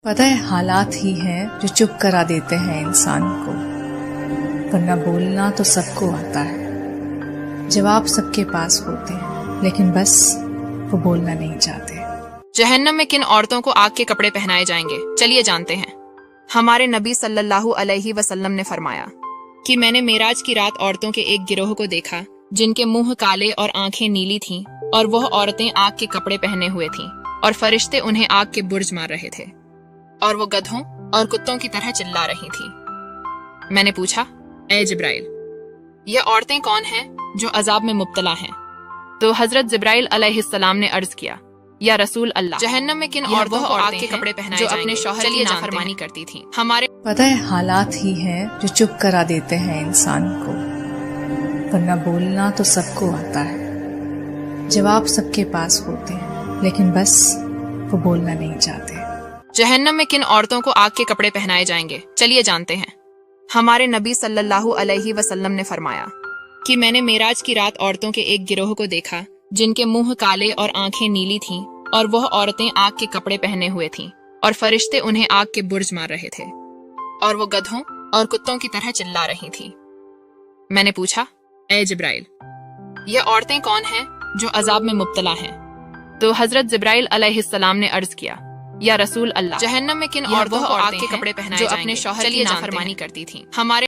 پتہ ہے حالات ہی ہیں جو چپ کرا دیتے ہیں انسان کو، ورنہ بولنا تو سب کو آتا ہے، جواب سب کے پاس ہوتے ہیں، لیکن بس وہ بولنا نہیں چاہتے۔ جہنم میں کن عورتوں کو آگ کے کپڑے پہنائے جائیں گے، چلیے جانتے ہیں۔ ہمارے نبی صلی اللہ علیہ وسلم نے فرمایا کہ میں نے معراج کی رات عورتوں کے ایک گروہ کو دیکھا جن کے منہ کالے اور آنکھیں نیلی تھیں، اور وہ عورتیں آگ کے کپڑے پہنے ہوئے تھیں، اور فرشتے انہیں آگ کے برج مار رہے تھے، اور وہ گدھوں اور کتوں کی طرح چلا رہی تھیں۔ میں نے پوچھا، اے جبرائیل، یہ عورتیں کون ہیں جو عذاب میں مبتلا ہیں؟ تو حضرت جبرائیل علیہ السلام نے عرض کیا، یا رسول اللہ، جہنم میں کن عورتوں کو آگ کے کپڑے پہنائے جو اپنے شوہر کی نافرمانی کرتی تھیں؟ ہمارے پتہ ہے حالات ہی ہیں جو چپ کرا دیتے ہیں انسان کو، ورنہ بولنا تو سب کو آتا ہے، جواب سب کے پاس ہوتے ہیں، لیکن بس وہ بولنا نہیں چاہتے۔ جہنم میں کن عورتوں کو آگ کے کپڑے پہنائے جائیں گے، چلیے جانتے ہیں۔ ہمارے نبی صلی اللہ علیہ وسلم نے فرمایا کہ میں نے معراج کی رات عورتوں کے ایک گروہ کو دیکھا جن کے منہ کالے اور آنکھیں نیلی تھیں، اور وہ عورتیں آگ کے کپڑے پہنے ہوئے تھیں، اور فرشتے انہیں آگ کے برج مار رہے تھے، اور وہ گدھوں اور کتوں کی طرح چلا رہی تھیں۔ میں نے پوچھا، اے جبرائیل، یہ عورتیں کون ہیں جو عذاب میں مبتلا ہیں؟ تو حضرت جبرائیل علیہ السلام نے عرض کیا، یا رسول اللہ، جہنم میں کن عورتوں کو آگ کے کپڑے پہنائے جو اپنے شوہر کی نافرمانی کرتی تھیں؟ ہمارے